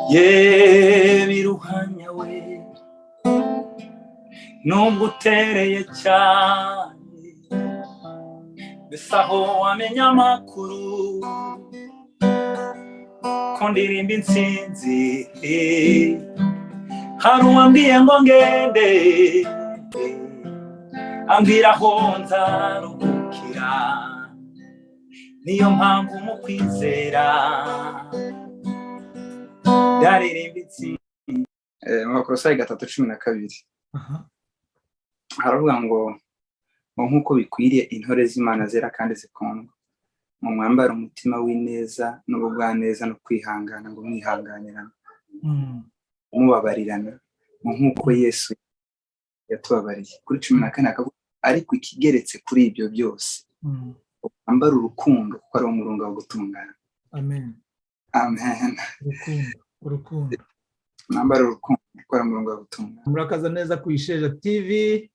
ye biruhanya we nubwo utereye cyane bisa aho wamenya amakuru ko ndirimba intsinzi hari uwambwiye ngo ngende ambwira aho nzaruhukira niyo mpamvu mu kwizera ndaririmba intsinzi. Makorosayi 3:12 haravuga ngo nk'uko bikwiriye intore z'Imana zera kandi zikundwa mu mwambaro umutima w'ineza n'ubugwaneza no kwihangana ngo mwihanganirana mubabarirana nk'uko Yesu yatubabariye. Kuri 14 akavuga ariko ikigeretse kuri ibyo byose mwambaro urukundo kuko ari umurunga wo gutungana. Amen. Urukundo mwambaro urukundo kuko ari umurunga wo gutungana. Murakaza neza ku Isheja TV.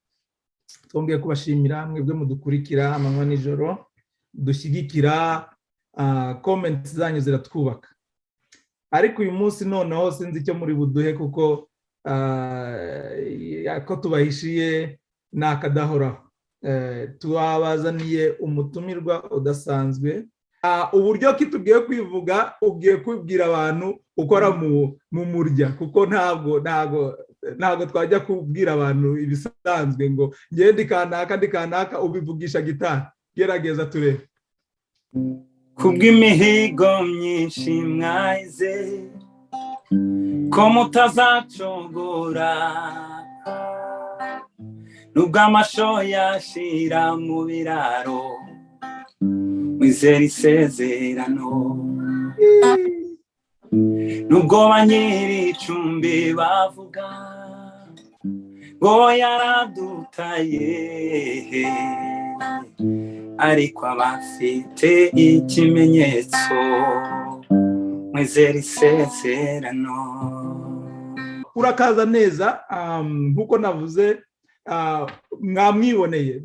Twongeye kubashimira mwebwe mudukurikira amanywa n'ijoro dushyigikira comments zanyu ziratwubaka. Ariko uyu munsi noneho sinzi icyo muri buduhe kuko ko tubahishiye nakadahoraho. Tuwabazaniye umutumirwa udasanzwe. Uburyo kitubwiye kwivuga ugiye kubwira abantu ukora mu murya kuko ntabwo twajya kubwira abantu ibisanzwe ngo ngende kanaka ubivugisha gitari. Gerageza turebe. Kubw'imihigo myinshi mwahize ko mutazacogora nubwo amasho yashira mu biraro mwizera isezerano nubwo banyiri icumbi bavuga ngo yaradutaye ariko abafite ikimenyetso mwizera isezerano. Urakaza neza nkuko navuze mwamwiboneye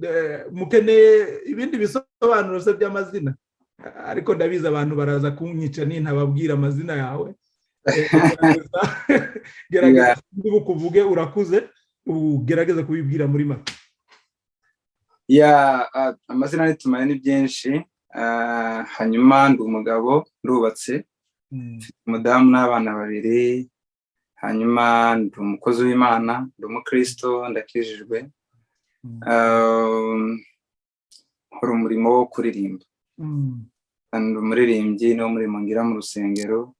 mukeneye ibindi bisobanuro se by'amazina ariko ndabiza abantu baraza kunyica nintababwira amazina yawe. Gerageza kuvuge urakuze ugerageza kubibwira muri make. Amazina nitumaye ni byinshi. Hanyuma ndi umugabo ndubatse umudamu n'abana 2. Hanyuma ndi umukozi w'Imana ndi umukristo ndakijijwe. Nkora umurimo wo kuririmba. Ndi umuririmbyi no murimo ngira mu rusengero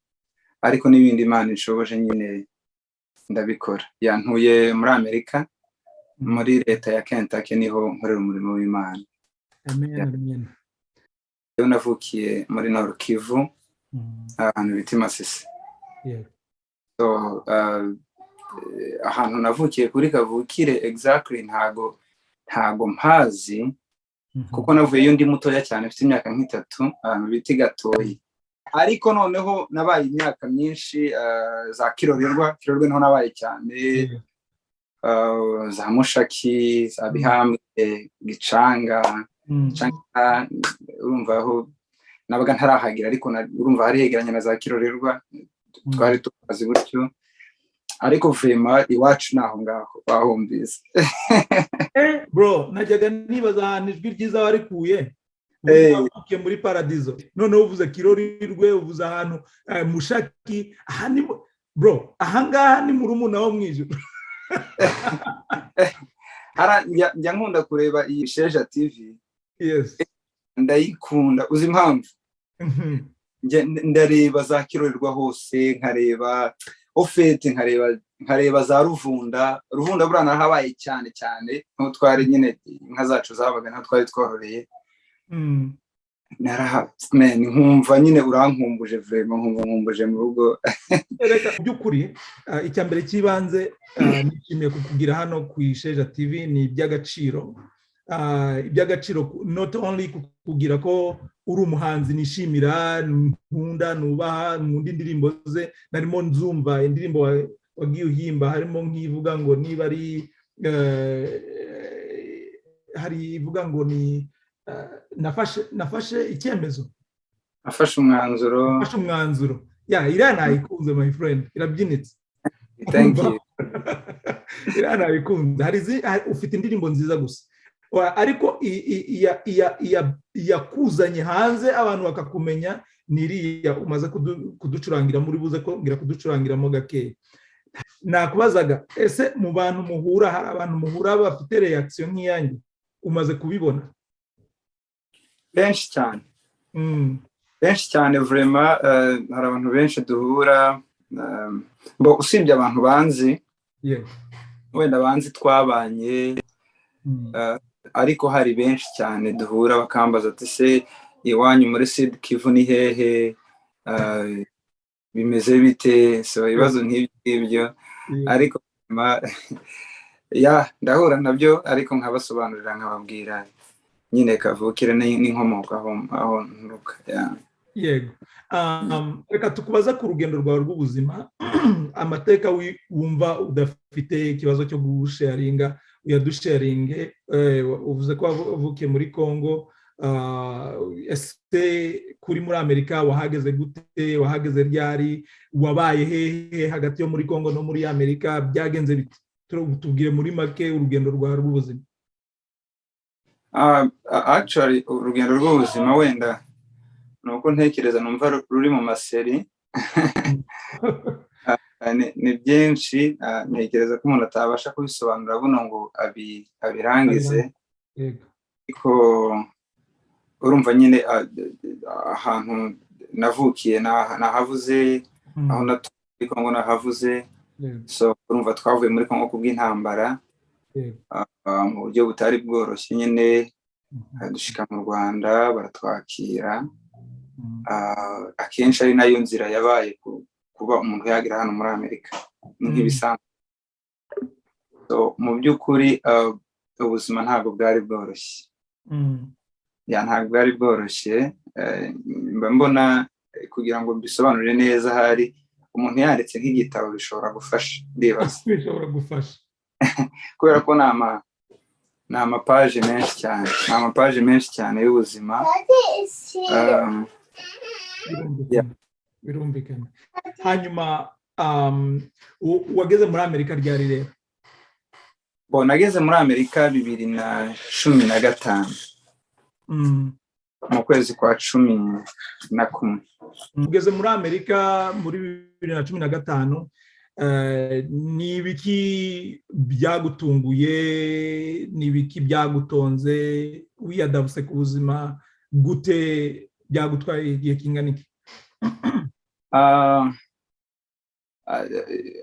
ariko n'ibindi Imana ishoboje nyine ndabikora. Yantuye muri Amerika muri leta ya Kentucky niho nkorera umurimo w'Imana. Amen. Yo navukiye muri Nord Kivu ahantu bita Masisi. So ahantu navukiye kuri kavukire exactly ntago mpazi kuko navuyeyo ndi mutoya cyane mfite imyaka nk'itatu ahantu bita Gatoyi. Ariko noneho nabaye imyaka myinshi za Kirorerwa niho nabaye cyane. Za Mushaki za Bihambwe Gicanga urumva aho nabaga ntarahagira ariko urumva hari hegeranye na za Kirorerwa twari tukazi gutyo ariko vema iwacu naho ngaho bahumbize. Bro najyaga nibaza ahantu ijwi ryiza warikuye uvuye muri paradizo noneho uvuze Kirorerwe uvuze ahantu Mushaki ahani bro ahangaha ni murumuna wo mwijuru. Njya nkunda kureba iyi Isheja TV. Yes. Ndayikunda uzi impamvu. Ndareba za Kirorerwa hose nkareba ofete nkareba za Ruvunda burana habaye cyane nko twari nyine inka zacu zabaga nta twari twororeye. Nkumva nyine urankumbuje vraiment nkumbuje mu rugo. Reka byukuri icyambere kibanze nishimiye kukugira hano ku Isheja TV ni iby'agaciro not only kukugira ko uri umuhanzi nishimira nkunda nubaha nkunda indirimbo ze narimo nzumva indirimbo wagiye uhimba harimo nk'ivuga ngo niba ari hari ivuga ngo ni nafashe icyemezo afashe umwanzuro Iran ayikunze my friend, irabyinitse. Thank you. Iran ayikunze, ufite indirimbo nziza gusa, ariko yakuzanye hanze abantu bakakumenya niriya umaze kuducurangira, muri buze kongera kuducurangiramo gakeya. Nakubazaga, ese mu bantu muhura, hari abantu muhura bafite reaction nk'iyanyu, umaze kubibona? Benshi cyane vraiment, hari abantu benshi duhura, usibye abantu banzi, wenda banzi twabanye, ariko hari benshi cyane duhura bakambaza ati se iwanyu muri Sud Kivu ni hehe, bimeze bite, so ibibazo nk'ibyo, ariko ndahura nabyo, ariko nkabasobanurira nkababwira nyine kavukire n'inkomoko aho nturuka. Yego. Reka tukubaza ku rugendo rwawe rw'ubuzima, amateka wumva udafite ikibazo cyo gusharinga, uyadusharinge. Uvuze ko wavukiye muri Congo, ese kuri muri Amerika wahageze gute, wahageze ryari, wabaye hehe hagati yo muri Congo no muri Amerika, byagenze bite? Tubwire muri make urugendo rwawe rw'ubuzima. Actually urugendo rw'ubuzima wenda nuko ntekereza numva ruri mu maseri. Ni byinshi, ntekereza ko umuntu atabasha kubisobanura buno ngo abirangize, ariko urumva nyine ahantu navukiye nahavuze, aho natuye Kongo nahavuze, so urumva twavuye muri Kongo kubw'intambara mu buryo butari bworoshye, nyine dushika mu Rwanda baratwakira, akenshi ari nayo nzira yabaye kuba umuntu yagira hano muri Amerika nk'ibisanzwe. So mu by'ukuri ubuzima ntabwo bwari bworoshye, ntabwo bwari bworoshye. Mba mbona kugira ngo mbisobanurire neza, hari umuntu yanditse nk'igitabo bishobora gufasha, ndibaza bishobora gufasha kubera ko ni amapaje menshi cyane y'ubuzima. Birumvikana. Hanyuma wageze muri Amerika ryari rero? Nageze muri Amerika 2015 mu kwezi kwa 11. Ugeze muri Amerika muri 2015, ni ibiki byagutunguye, ni ibiki byagutonze, wiyadavuse ku buzima gute, byagutwaye igihe kingana iki?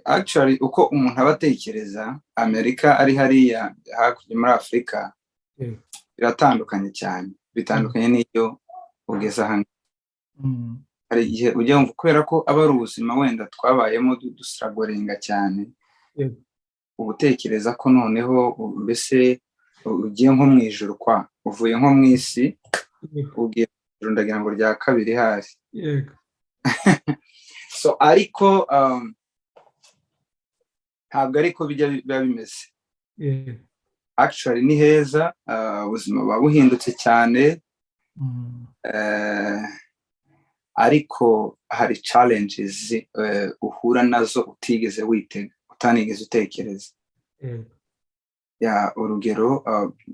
Actually uko umuntu abatekereza Amerika ari hariya hakurya muri Afurika biratandukanye cyane, bitandukanye n'iyo ugeze hano. Hari igihe ujya wumva kubera ko aba ari ubuzima wenda twabayemo dusiragorenga cyane, ubutekereza ko noneho mbese ugiye nko mu ijuru, uvuye nko mu isi ugiye ndagira ngo rya kabiri hari. So ariko ntabwo ariko biba bimeze. Actually ni heza, ubuzima buba buhindutse cyane, ariko hari challenges uhura nazo utigeze witega, utanigeze utekereza. Urugero,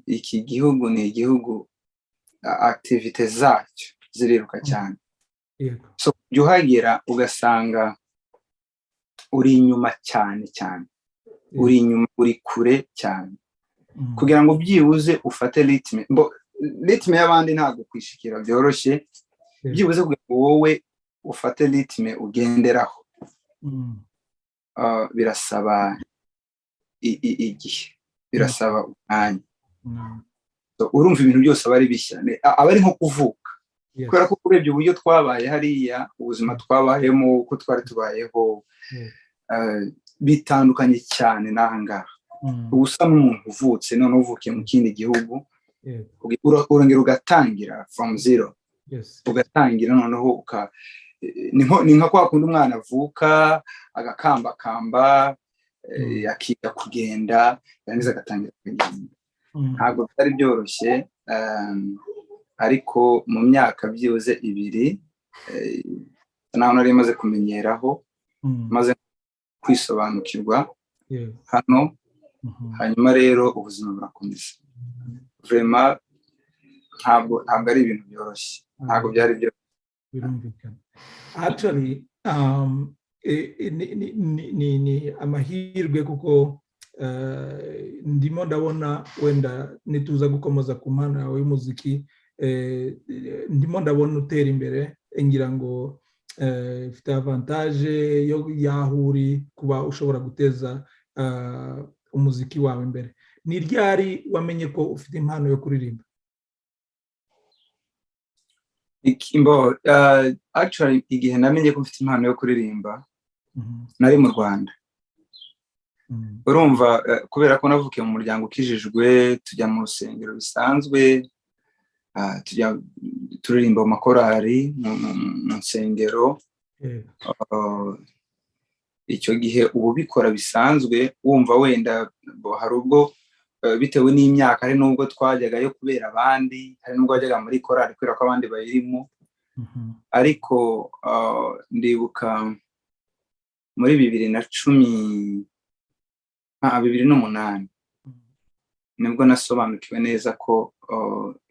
iki gihugu ni igihugu activite zacyo ziriruka cyane. So uhagera ugasanga uri inyuma cyane, uri inyuma, uri kure cyane, kugira ngo byibuze ufate ritme y'abandi ntabwo kwishikira byoroshye, byibuze kugira ngo wowe ufate ritme ugenderaho birasaba igihe, birasaba umwanya. Urumva ibintu byose aba ari bishya, aba ari nko kuvuka, kubera ko urebye uburyo twabaye hariya, ubuzima twabayemo, uko twari tubayeho bitandukanye cyane n'ahangaha. Ubusa n'umuntu uvutse none uvukiye mu kindi gihugu, urongera ugatangira from zero, ugatangira noneho ni nka kwa kundi umwana avuka agakambakamba, akiga kugenda, yarangiza agatangira kugenda. Ntabwo byari byoroshye, ariko mu myaka byibuze 2 naho nari maze kumenyeraho maze kwisobanukirwa hano hanyuma rero ubuzima burakomeza vraiment ntabwo ari ibintu byoroshye ntabwo byari byo birumvikana actually ni amahirwe kuko ndimo ndabona wenda nituza gukomoza ku mpano yawe y'umuziki ndimo ndabona utera imbere ngira ngo ifite avantage yo yahuri kuba ushobora guteza umuziki wawe imbere. Ni ryari wamenye ko ufite impano yo kuririmba? Actually igihe namenye ko mfite impano yo kuririmba nari mu Rwanda. Urumva kubera ko navukiye mu muryango ukijijwe tujya mu rusengero bisanzwe turirimba mu makorari mu nsengero icyo gihe ubu bikora bisanzwe wumva wenda hari ubwo bitewe n'imyaka hari nubwo twajyagayo kubera abandi hari nubwo wajyaga muri korari kubera ko abandi bayirimo ariko ndibuka muri 2008 nibwo nasobanukiwe neza ko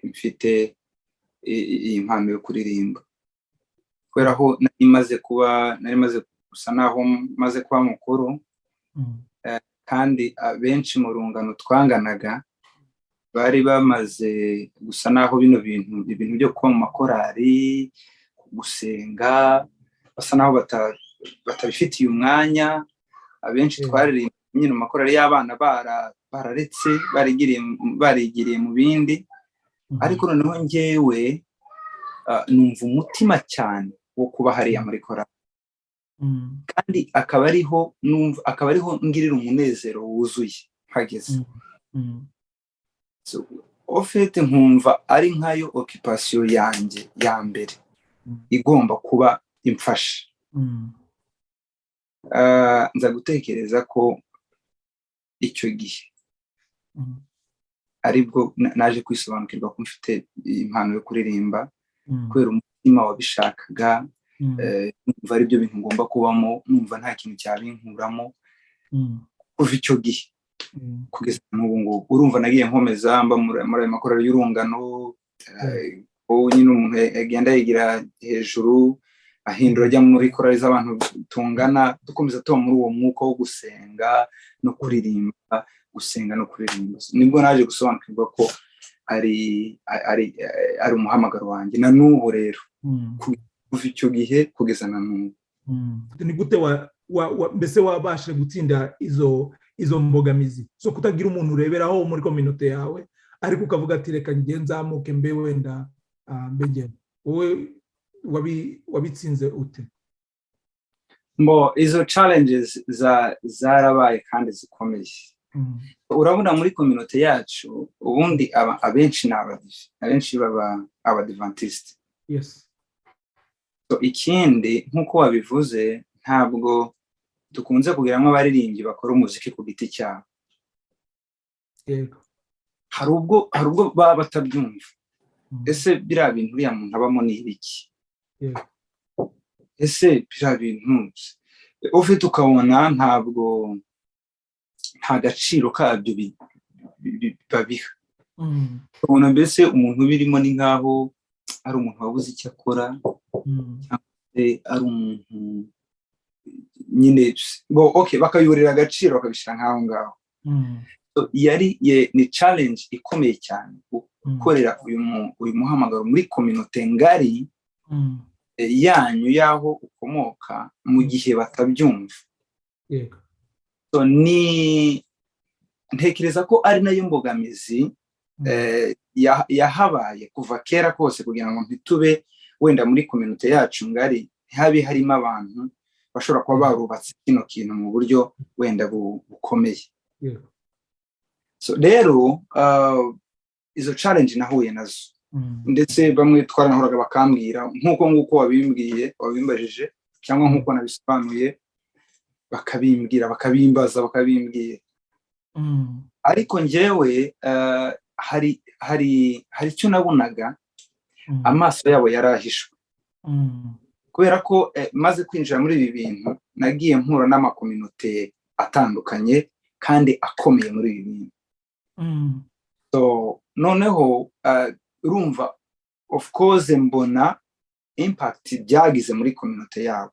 mfite iyi mpano yo kuririmba kubera aho nari maze gusa naho maze kuba mukuru kandi abenshi mu rungano twanganaga bari bamaze gusa naho bino ibintu byo kuba mu makorari gusenga basa naho batabifitiye umwanya abenshi twaririmba nyine mu makorari y'abana bararetse barigiriye mu bindi ariko noneho njyewe numva umutima cyane wo kuba hariya muri korari kandi akaba ariho ngirira umunezero wuzuye hageze ofete nkumva ari nkayo occupation yanjye ya mbere igomba kuba imfasha nza gutekereza ko icyo gihe aribwo naje kwisobanukirwa ko mfite impano yo kuririmba kubera umutima wabishakaga numva ari byo bintu ngomba kubamo numva nta kintu cyabinkuramo kuva icyo gihe kugeza n'ubu ngubu urumva nagiye nkomeza mba muri ayo makorari y'urungano nyine umuntu agenda yigira hejuru ahindura ajya muri korari z'abantu tungana dukomeza tuba muri uwo mwuka wo gusenga no kuririmba gusenga no kuririmba nibwo naje gusobanukirwa ko ari umuhamagaro wanjye na n'ubu rero kuva icyo gihe kugeza na n'ubu. Ni gute mbese wabashe gutsinda izo mbogamizi zo kutagira umuntu ureberaho muri community yawe ariko ukavuga ati reka njye nzamuke mbe wenda mbegera wowe wabitsinze ute? Izo challenges zarabaye kandi zikomeye. Urabona muri community yacu ubundi abenshi baba abadventiste. Yes. So ikindi nkuko wabivuze ntabwo dukunze kugiramwe abaririmbyi bakora umuziki ku giti cyabo. Yego. Hari ubwo baba batabyumva. Ese biriya bintu uriya muntu abamo ni ibiki? Yego. Ese biriya bintu ufite ukabona nta gaciro kabyo babiha. Ubona mbese umuntu birimo ni nkaho ari umuntu wabuze icyo akora ari umuntu nyine bakayurira agaciro bakabishyira nk'aho ngaho. Ni challenge ikomeye cyane gukorera uyu muhamagaro muri community ngari yanyu yaho ukomoka mu gihe batabyumva. So ntekereza ko ari nayo mbogamizi yahabaye kuva kera kose kugira ngo ntitube wenda muri community yacu ngari ntihabe harimo abantu bashobora kuba barubatse kino kintu mu buryo wenda bukomeye. So rero izo challenge nahuye nazo ndetse bamwe twaranahoraga bakambwira nk'uko wabimbajije cyangwa nk'uko nabisobanuye bakabimbwira bakabimbwira ariko njyewe hari icyo nabonaga amaso yabo yarahishwe kubera ko maze kwinjira muri ibi bintu nagiye mpura n'amakominote atandukanye kandi akomeye muri ibi bintu. So noneho urumva of course mbona impact byagize muri community yabo,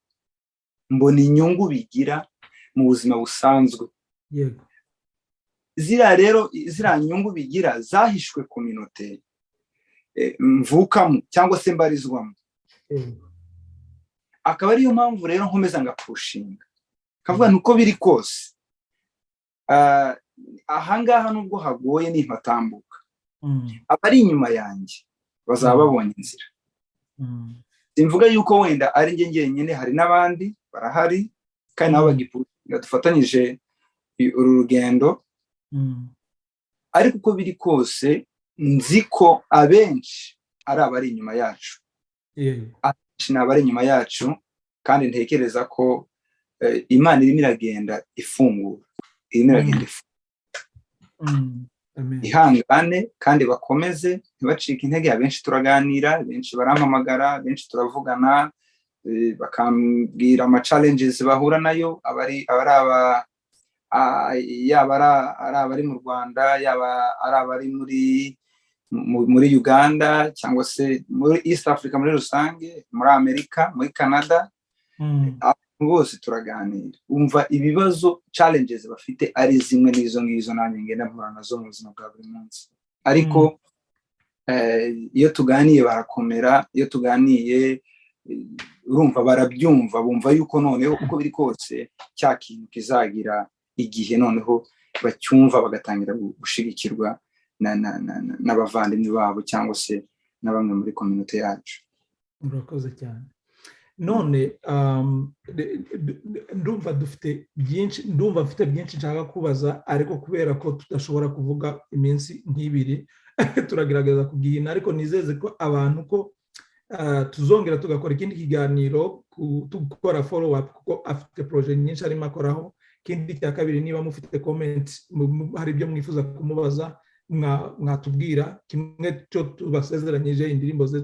mbona inyungu bigira mu buzima busanzwe. Yego. Zira nyungu bigira zahishwe community mvukamo cyangwa se mbarizwamo. Akaba ariyo mpamvu rero nkomeza ngapushinga kavuga nuko biri kose ahangaha nubwo hagoye nimpatambuka abari inyuma yanjye bazaba babonye inzira. Simvuga yuko wenda ari nge ngenyine, hari n'abandi barahari kandi nabo bagipushinga dufatanyije uru rugendo. Ariko uko biri kose nzi ko abenshi ari abari inyuma yacu, abenshi ni abari inyuma yacu, kandi ntekereza ko Imana irimo iragenda ifungura, ihangane kandi bakomeze ntibacike intege. Abenshi turaganira, benshi barampamagara, benshi turavugana, bakambwira ama challenges bahura nayo, yaba ari abari mu Rwanda, yaba ari abari muri Uganda, cyangwa se muri East Africa muri rusange, muri Amerika, muri Canada. Bose turaganira, umva ibibazo challenges bafite ari zimwe n'izo ngizo nanjye ngenda mpura nazo mu buzima bwa buri munsi. Ariko iyo tuganiye barakomera, iyo tuganiye urumva barabyumva, bumva yuko noneho uko biri kose cya kintu kizagira igihe noneho bacyumva bagatangira gushigikirwa n'abavandimwe babo cyangwa se na bamwe muri community yacu. Murakoze cyane. None ndumva mfite byinshi nshaka kubaza, ariko kubera ko tudashobora kuvuga iminsi nk'ibiri turagerageza kubwihina, ariko nizeze ko abantu ko tuzongera tugakora ikindi kiganiro, tugakora follow up, kuko afite project nyinshi arimo akoraho. Ikindi cya kabiri, niba mufite comments, hari ibyo mwifuza kumubaza, mwatubwira. Kimwe cyo tubasezeranyije, indirimbo ze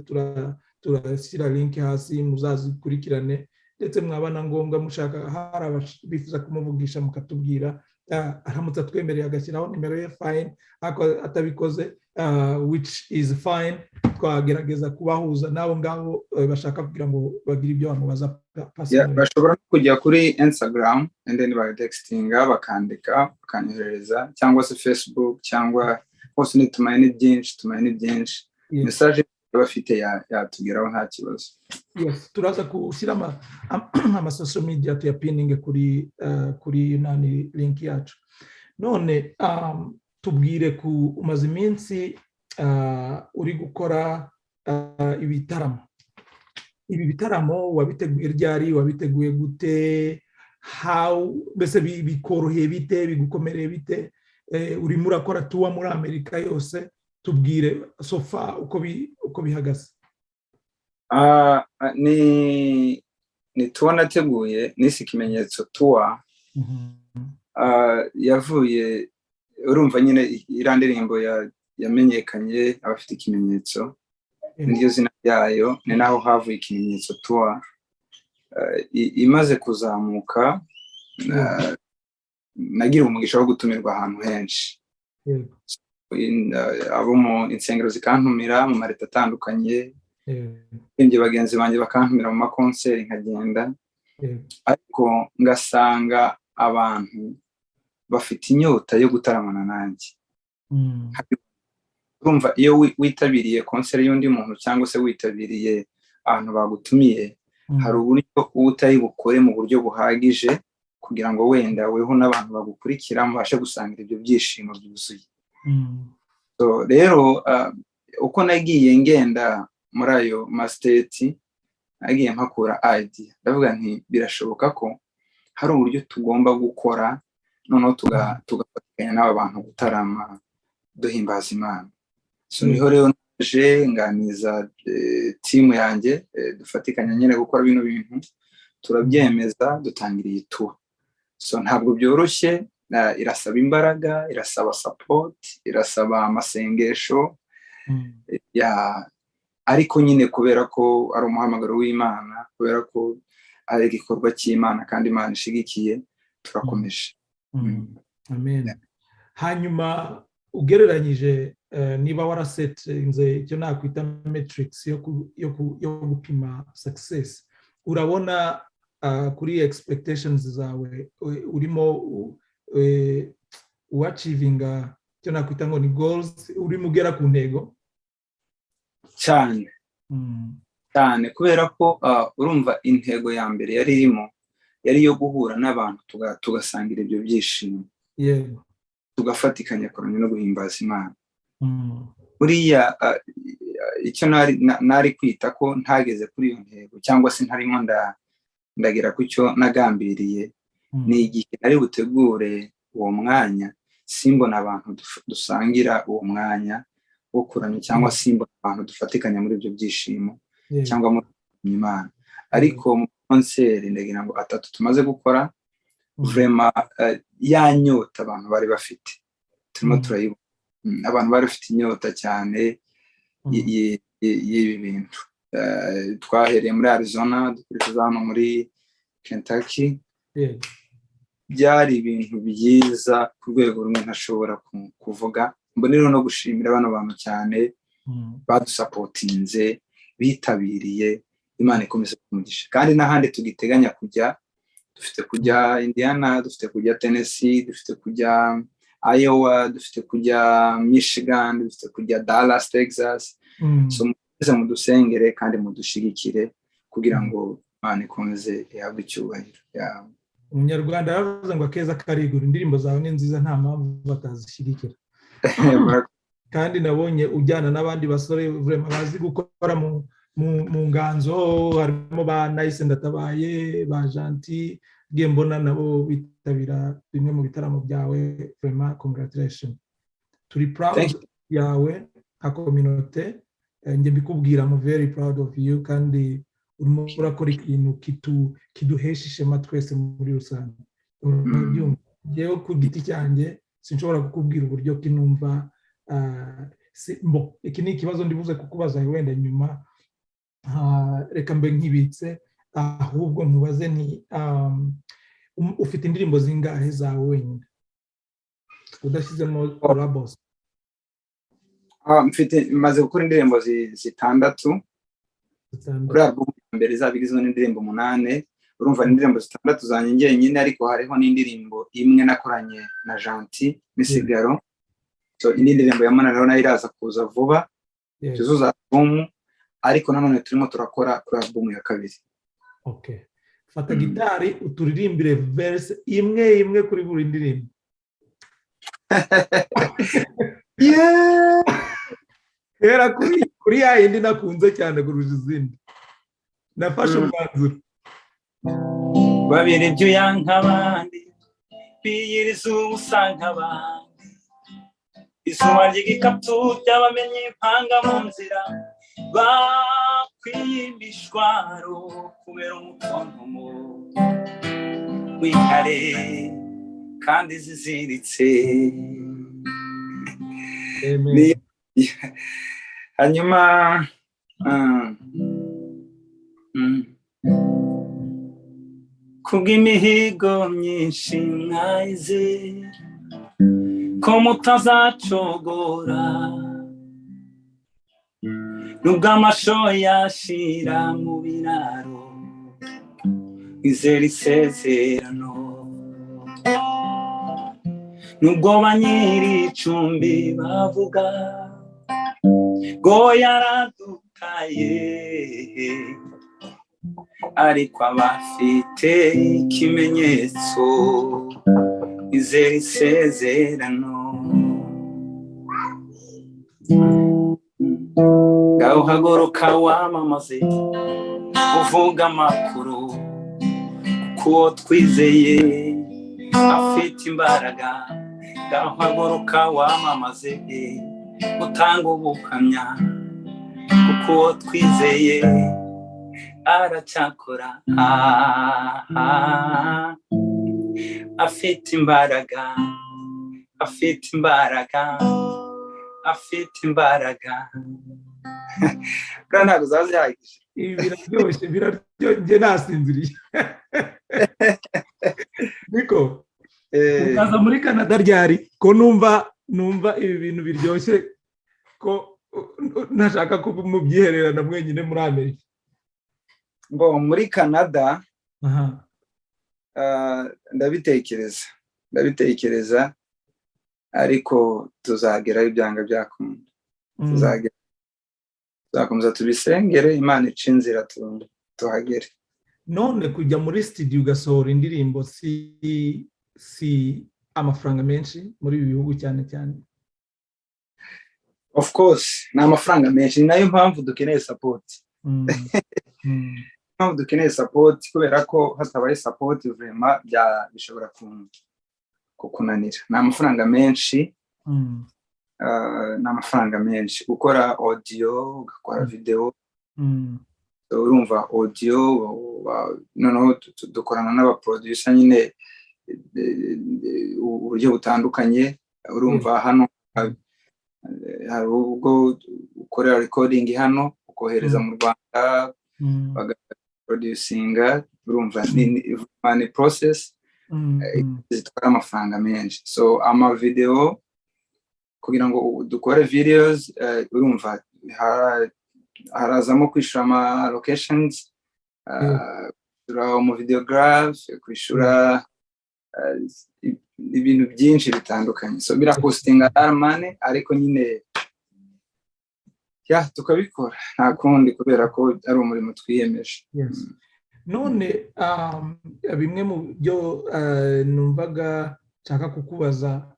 turashyira link hasi, muzazikurikirane, ndetse mwabana ngombwa mushaka hari bifuza kumuvugisha mukatubwira. Aramutse atwemereye agashyiraho nimero ye fine, atabikoze which is fine, twagerageza kubahuza nabo ngabo bashaka kugira ngo bagire ibyo bamubaza. Bashobora kujya kuri Instagram and then bagtextinga, bakandika, bakanyohereza, cyangwa se Facebook, cyangwa hose tumayine byinshi message bafite yatugeraho nta kibazo. Yes, turaza gushyira ama social media tuyapininge kuri nani link yacu. None tubwire ku umaze iminsi uri gukora ibitaramo. Ibi bitaramo wabiteguye ryari, wabiteguye gute, mbese bikoroheye bite, bigukomereye bite? Urimo urakora tuwa muri Amerika yose, tubwire sofa uko bihagaze. Ni tuwa nateguye, nisi ikimenyetso tuwa. Yavuye, urumva nyine irandirimbo yamenyekanye abafite ikimenyetso, niryo zina ryayo, ni naho havuye ikimenyetso tuwa. Imaze kuzamuka, nagira umugisha wo gutumirwa ahantu henshi. Abo mu insengero zikantumira mu mareta atandukanye, ibyo bagenzi banjye bakantumira mu makonseri nkagenda. Ariko ngasanga abantu bafite inyota yo gutaramana nanjye. Urumva iyo witabiriye konseri y'undi muntu cyangwa se witabiriye ahantu bagutumiye, hari uburyo utari bukore mu buryo buhagije kugira ngo wenda weho n'abantu bagukurikira mubashe gusangira ibyo byishimo byuzuye. So rero uko nagiye ngenda muri ayo mastate, nagiye mpakura idea, ndavuga nti birashoboka ko hari uburyo tugomba gukora, noneho tugafatanya n'aba bantu gutarama duhimbaza Imana. So niho rero naje nganiza team yanjye, dufatikanya nyine gukora bino bintu, turabyemeza, dutangiriye tour. So ntabwo byoroshye, irasaba imbaraga, irasaba support, irasaba amasengesho, ariko nyine kubera ko ari umuhamagaro w'Imana, kubera ko ari igikorwa cy'Imana kandi Imana ishigikiye, turakomeje. Amen. Hanyuma ugereranyije niba warasettinze icyo nakwita matrix yo gupima success, urabona kuri expectations zawe urimo uachivinga icyo nakwita ngo ni goals, urimo ugera ku ntego cyane cyane, kubera ko urumva intego ya mbere yari irimo yari yo guhura n'abantu tugasangira ibyo byishimo, yego, tugafatikanya koranya no guhimbaza Imana. Buriya icyo nari kwita ko ntageze kuri iyo ntego cyangwa se ntarimo ndagera ku cyo nagambiriye, ni igihe nari butegure uwo mwanya simbona abantu dusangira uwo mwanya wo kuramya, cyangwa simbona abantu dufatikanya muri ibyo byishimo cyangwa muri Imana. Ariko mu konseri ndagira ngo 3 tumaze gukora vraiment yanyota abantu bari bafite, turimo turayibona abantu bari bafite inyota cyane y'ibi bintu. Twahereye muri Arizona dukurikiza hano muri Kentucky, byari ibintu byiza ku rwego rumwe ntashobora kuvuga. Mbonero no gushimira abana bantu cyane badusapotinze, bitabiriye. Imana ikomeze kumugisha. Kandi n'ahandi tugiteganya kujya, dufite kujya Indiana, dufite kujya Tennessee, dufite kujya Iowa, dufite kujya Michigan, dufite kujya Dallas, Texas. So muze mudusengere kandi mudushigikire kugira ngo Imana ikomeze ihabwe icyubahiro. Umunyarwanda yavuze ngo akeza karigura, indirimbo zawe ni nziza nta mpamvu batazishyigikira. Kandi nabonye ujyana n'abandi basore vraiment bazi gukora mu nganzo, harimo ba Nice Ndatabaye, ba Gentil, mbona nabo bitabira bimwe mu bitaramo byawe. Vraiment congratulations, turi proud yawe nka community. Nge mbikubwira I'm very proud of you, kandi urimo urakora ikintu kiduhesha ishema twese muri rusange. Ngewe ku giti cyanjye sinshobora kukubwira uburyo kinumva. Iki ni ikibazo ndibuze kukubaza wenda nyuma, reka mbe nkibitse, ahubwo nkubaze ni ufite indirimbo zingahe zawe wenyine udashyizemo collabs? Maze gukora indirimbo 6 kuri album mbere zabigizwe n'indirimbo 8. Urumva indirimbo 6 zanjye njyenyine, ariko hariho n'indirimbo imwe nakoranye na Gentil Misigaro. So indi ndirimbo ya Menya nayo iraza kuza vuba, tuzuza album, ariko nanone turimo turakora kuri album ya 2. Okay, fata gitari uturirimbire verse imwe kuri buri ndirimbo. Era kuri ya yindi nakunze cyane kurusha izindi. Nafashe umwanzuro. Babiri ibyo yankabandi biyiriza ubusa nk'abandi, izuba ry'igikatu by'abamenye impanga mu nzira, bakwiye imishwaro kubera umutontomo w'intare kandi ziziritse. Hanyuma kubw'imihigo myinshi mwayize ko mutazacogora, nubwo amasho yashira mu biraro, izera isezerano, nubwo banyiri icumbi bavuga ngo yaradutaye, ariko abafite ikimenyetso izera isezerano. Ngaho haguruka wamamaze uvuga amakuru, kuko twizeye afite imbaraga. Ngaho haguruka wamamaze utanga ubuhamya, kuko twizeye aracyakora. Afite imbaraga, afite imbaraga, afite imbaraga. kandi ntabwo zaba zihagije. Biraryoshye biraryoshye nasinziriye. Niko ukaza muri Canada ryari ko numva ibi bintu biryoshye ko nashaka ko mubyihererana mwenyine muri Amerika. Ngo muri Canada ndabitekereza ariko tuzagerayo ibyanga byakunda. Tuzakomeza tubisengere Imana ica inzira tuhagere. None kujya muri studio ugasohora indirimbo si amafaranga menshi muri ibi bihugu cyane cyane? Of course ni amafaranga menshi, nayo mpamvu dukeneye support. Dukeneye support kubera ko hatabaye support vraiment bishobora kukunanira. Ni amafaranga menshi. Ni amafaranga menshi gukora audio, ugakora video. Urumva audio noneho dukorana n'abaproducer nyine uburyo butandukanye. Urumva hano hari ubwo ukorera recording hano ukohereza mu Rwanda bagaproducinga. Urumva ni process zitwara amafaranga menshi. So ama video kugira ngo dukore videos, urumva harazamo kwishura ama locations, mu videograph, kwishura ibintu byinshi bitandukanye. So birakostinga money ariko nyine tukabikora nta kundi kubera ko ari umurimo twiyemeje. None bimwe mu byo numvaga nshaka kukubaza,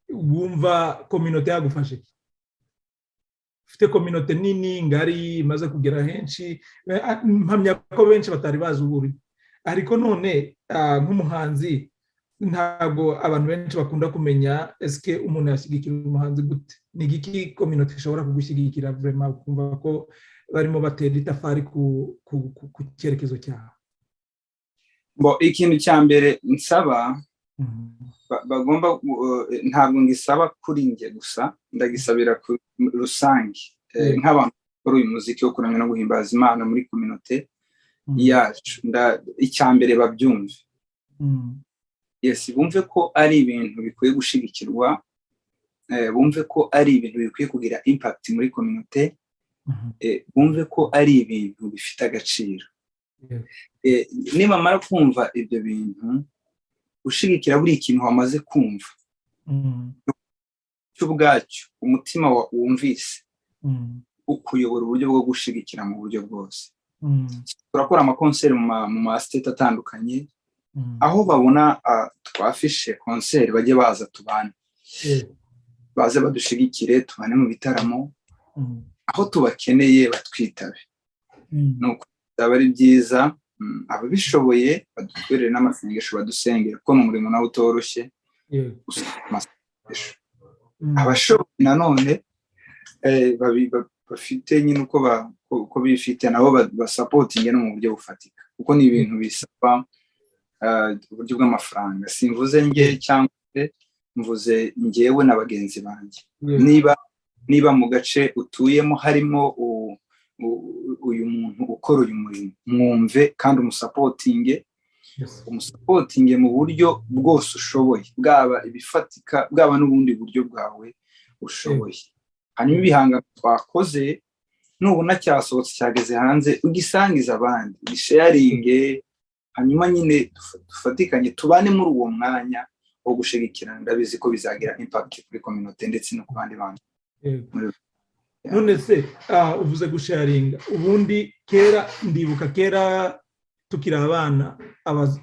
wumva community yagufashe? Ufite community nini ngari imaze kugera henshi, mpamya ko benshi batari bazi uburi, ariko none nk'umuhanzi ntabwo abantu benshi bakunda kumenya eske umuntu yashyigikira umuhanzi gute. Ni iki community ishobora kugushyigikira vraiment kumva ko barimo batera itafari ku cyerekezo cyawe? Ikintu cya mbere nsaba bagomba, ntabwo ngisaba kuri nge gusa, ndagisabira ku rusange nk'abantu bakora uyu muziki wo kuramya no guhimbaza Imana muri community yacu. Icya mbere babyumve, bumve ko ari ibintu bikwiye gushigikirwa, bumve ko ari ibintu bikwiye kugira impact muri community, bumve ko ari ibintu bifite agaciro. Nibamara kumva ibyo bintu, ushigikira buri kintu wamaze kumva cy'ubwacyo, umutima wumvise ukuyobora uburyo bwo gushigikira mu buryo bwose. Turakora amakonseri mu ma state atandukanye, aho babona twafishe konseri bajye baza tubane, baze badushigikire, tubane mu bitaramo, aho tubakeneye batwitabe. Nuko byaba ari byiza, ababishoboye badutwerere n'amasengesho badusengera, kuko mu murimo nawe utoroshye. Abashoboye nanone bafite nyine uko bifite nabo basapotinge no mu buryo bufatika, kuko ni ibintu bisaba uburyo bw'amafaranga. Simvuze nge cyangwa mvuze ngewe na bagenzi banjye. Niba mu gace utuyemo harimo uyu muntu ukora uyu murimo, mwumve kandi umusapotinge mu buryo bwose ushoboye, bwaba ibifatika bwaba n'ubundi buryo bwawe ushoboye. Hanyuma ibihangano twakoze nubona cyasohotse cyageze hanze, ugisangiza abandi, gisharinge, hanyuma nyine dufatikanye tubane muri uwo mwanya wo gushigikirana. Ndabizi ko bizagira impact kuri community ndetse no ku bandi bantu. None se uvuze gusharinga, ubundi ndibuka kera tukiri abana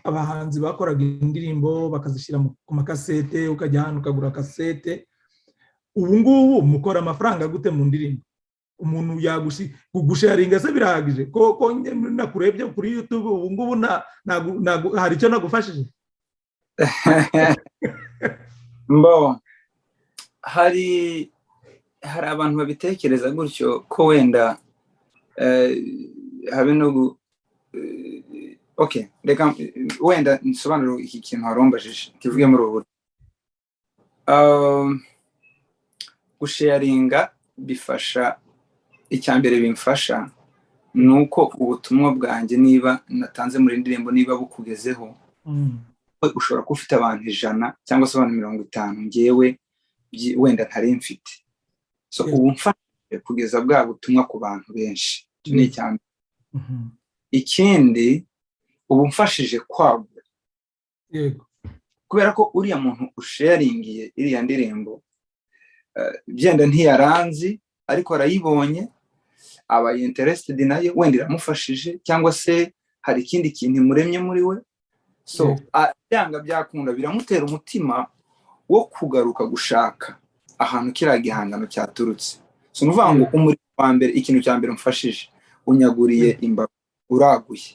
abahanzi bakoraga indirimbo bakazishyira ku makasete, ukajya hano ukagura kasete. Ubu ngubu mukora amafaranga gute mu ndirimbo? Umuntu kugusharinga se birahagije ko nakurebye kuri YouTube ubu ngubu hari icyo nagufashije? Hari abantu babitekereza gutyo ko wenda habe no reka wenda nsobanura iki kintu harombajije kivuge muri ubu. Gusharinga bifasha icyambere bimfasha nuko ubutumwa bwanjye niba natanze muri indirimbo niba bukugezeho ushobora kuba ufite abantu 100 cyangwa se abantu 50 ngewe wenda ntari mfite so ubu mfashe kugeza bwa butumwa ku bantu benshi ni icyambere. Ikindi ubu mfashije kwagura kubera ko uriya muntu usharingiye iriya ndirimbo byenda ntiyaranzi ariko arayibonye aba interested nayo wenda iramufashije cyangwa se hari ikindi kintu imuremye muri we so byanga byakunda biramutera umutima wo kugaruka gushaka ahantu kiriya gihangano cyaturutse. So nuvuga ngo umurimo wa mbere ikintu cya mbere mfashije unyaguriye imbago uraguye.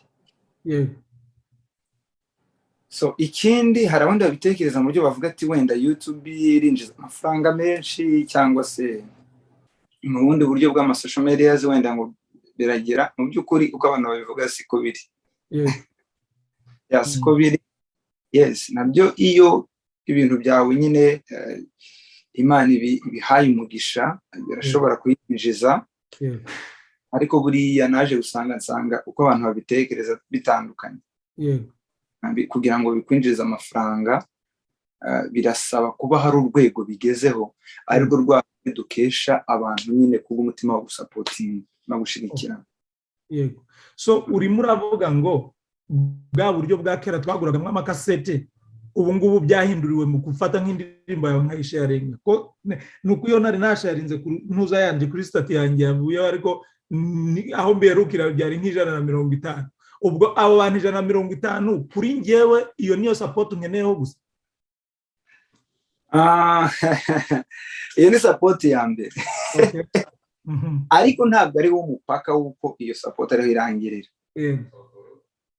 So ikindi hari abandi babitekereza mu buryo bavuga ati wenda YouTube irinjiza amafaranga menshi cyangwa se mu bundi buryo bw'amasocial media wenda ngo biragera mu by'ukuri uko abantu babivuga siko biri. Siko biri. Yes, nabyo iyo ibintu byawe nyine Imana ibihaye umugisha birashobora kuyinjiza. Ariko buriya naje nsanga uko abantu babitekereza bitandukanye. Kugira ngo bikwinjize amafaranga birasaba kuba hari urwego bigezeho ariko rwabo dukesha abantu nyine kubw'umutima wo gusapotinga no gushigikira. So urimo uravuga ngo bwa buryo bwa kera twaguragamo amakasete ubu ngubu byahinduriwe mu gufata nk'indirimbo yawe nkayisharinga ko nuko iyo nari nasharinze ntuza yanje kuri stat yanjye yavuye ariko aho mberukira byari nk'ijana50. Ubwo abo bantu 150 kuri ngewe iyo niyo support nkeneyeho gusa. Iyo ni support ya mbere. Ariko ntabwo ari wo mupaka wuko iyo support ariho irangirira.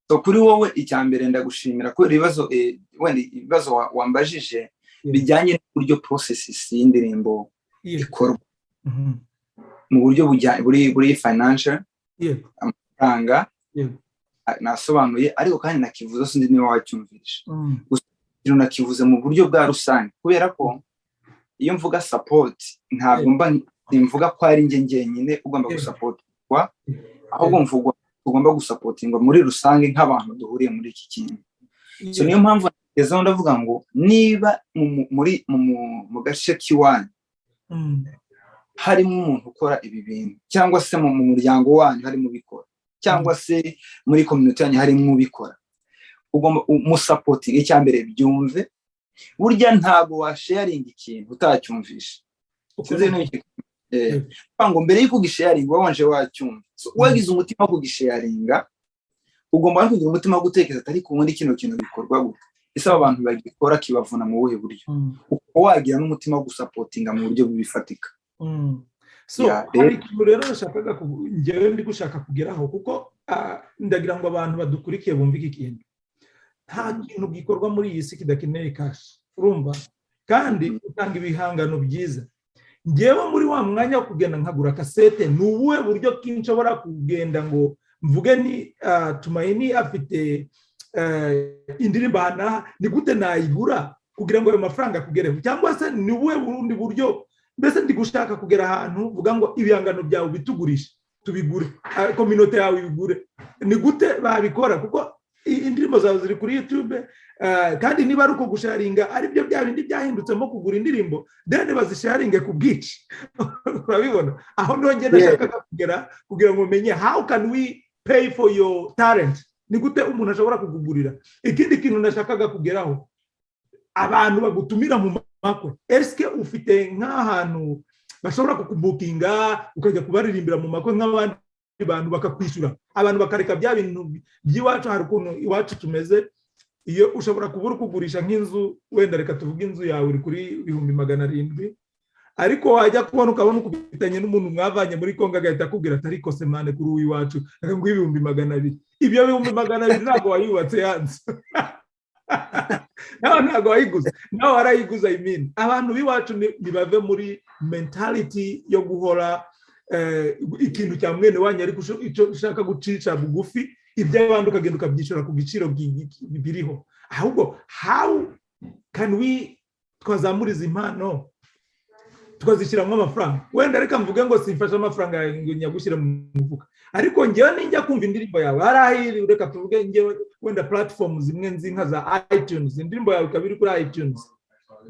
So kuri wowe icyambere ndagushimira ko ibibazo wambajije bijyanye n'uburyo processes y'indirimbo ikorwa mu buryo buri financial amafaranga nasobanuye ariko kandi nakivuze sindi niwe wacyumvisha nakivuze mu buryo bwa rusange kubera ko iyo mvuga support ntabwo mvuga ko ari njyenyine ugomba gusupport ahubwo mvuga ugomba gusapotingwa muri rusange nk'abantu duhuriye muri iki kintu. So niyo mpamvu ngezeho ndavuga ngo niba mu gace k'iwanyu harimo umuntu ukora ibi bintu cyangwa se mu muryango wanyu harimo ubikora cyangwa se muri community yanyu harimo ubikora ugomba umusapotinga icyambere byumve burya ntago washaringa ikintu utacyumvisha. Ngo mbere y'uko gisharinga wabanje wacyumva wagize umutima wo kugisharinga ugomba no kugira umutima wo gutekereza atari kubundi kino kintu bikorwa gute ese abantu bagikora kibavuna mu buhe buryo uko wagira n'umutima wo gusapotinga mu buryo bifatika. So hari ikintu rero nashakaga ngewe ndi gushaka kugeraho kuko ndagira ngo abantu badukurikiye bumve iki kintu nta kintu gikorwa muri iyi si kidakeneye cash urumva kandi utanga ibihangano byiza. Ngewe muri wa mwanya wo kugenda nkagura kasete nubuwe buryo kinshobora kugenda ngo mvuge ni Tumaini afite indirimbo hana ni gute nayigura kugira ngo ayo mafaranga kugereho cyangwa se nubuwe burundi buryo mbese ndi gushaka kugera ahantu vuga ngo ibihangano byawe bitugurisha tubigure community yawe ibigure ni gute babikora kuko indirimbo zawe ziri kuri YouTube kandi niba ari uko gusharinga ari byo bya bindi byahindutsemo kugura indirimbo then bazisharinge ku bwici urabibona aho nonge ndashaka kugera kugira ngo menye how can we pay for your talent ni gute umuntu ashobora kugugurira. Ikindi kintu ndashakaga kugeraho abantu bagutumira mu makwe eske ufite nk'ahantu bashobora kukubukinga ukajya kubaririmbira mu makwe nk'abandi bantu bakakwishyura abantu bakareka bya bintu by'iwacu hari ukuntu iwacu tumeze iyo ushobora kubura kugurisha nk'inzu wenda reka tuvuge inzu yawe iri kuri 700 ariko wajya kubona ukabona ukubitanye n'umuntu mwavanye muri Kongo agahita akubwira atari ko semane kuri uwiwacu ngo 200 ibyo 200 ntabwo wayubatse yanze ntabwo wayiguze nawe warayiguza abantu biwacu nibave muri mentality yo guhora ikintu cya mwene wanyu ariko ushaka gucisha bugufi ibyo abantu ukagenda ukabyishura ku giciro biriho ahubwo how can we twazamuriza impano tukazishyiramo amafaranga. Wenda reka mvuge ngo simfashe amafaranga ngo nyagushyira mu mufuka, ariko ngewe ninjya kumva indirimbo yawe harahiri, reka tuvuge ngewe wenda platform zimwe nzi nka za iTunes, indirimbo yawe ikaba iri kuri iTunes,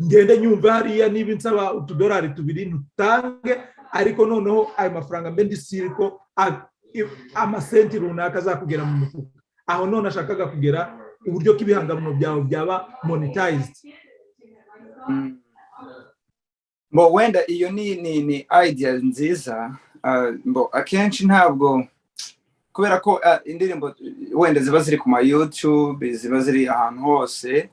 ngende nyumva hariya niba nsaba $2 2 ntutange, ariko noneho ayo mafaranga mbe ndisire ko amasenti runaka azakugera mu mufuka. Aho none ashakaga kugera uburyo k'ibihangano byawe byaba monetized. Bo wenda iyo ni idea nziza. Bo akenshi ntabwo, kubera ko indirimbo wenda ziba ziri ku ma YouTube, ziba ziri ahantu hose,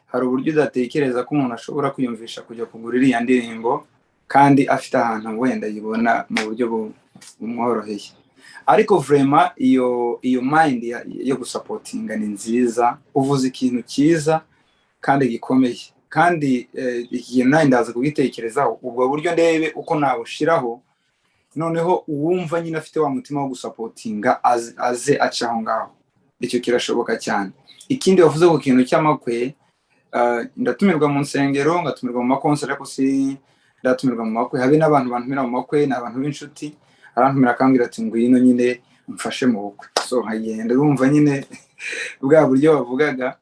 hari uburyo udatekereza ko umuntu ashobora kwiyumvisha kujya kugura iriya ndirimbo kandi afite ahantu wenda yibona mu buryo bumworoheye. Ariko vraiment iyo mind yo gusapotinga ni nziza, uvuze ikintu cyiza kandi gikomeye, kandi ikintu nawe ndaza kugitekerezaho, ubwo buryo ndebe uko nabushiraho, noneho uwumva nyine afite wa mutima wo gusapotinga aze acaho ngaho. Icyo kirashoboka cyane. Ikindi wavuze ku kintu cy'amakwe, ndatumirwa mu nsengero, ngatumirwa mu makonseri, ariko si ndatumirwa mu makwe. Habe n'abantu bantumira mu makwe, n'abantu b'inshuti, arantumira akambwira ati ngwino nyine umfashe mu bukwe. So nkagenda, urumva nyine bwa buryo bavugaga.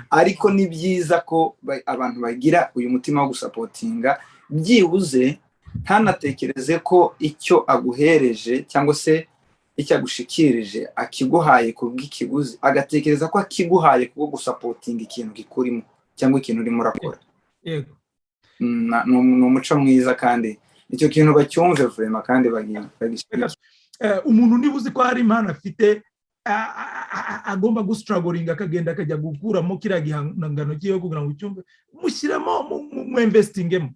Ariko ni byiza ko abantu bagira uyu mutima wo gusapotinga, byibuze ntanatekereze ko icyo aguhereje cyangwa se icyo agushikirije akiguhaye kubw'ikiguzi, agatekereza ko akiguhaye kubwo gusapotinga ikintu gikurimo cyangwa ikintu urimo urakora. Yego, ni umuco mwiza, kandi icyo kintu bacyumve vraiment kandi bagishikira. Umuntu niba uzi ko hari impano afite, agomba gustruggling akagenda akajya gukuramo kiriya gihangano cyiwe kugira ngo ucyumve, mushyiramo mu investingemo,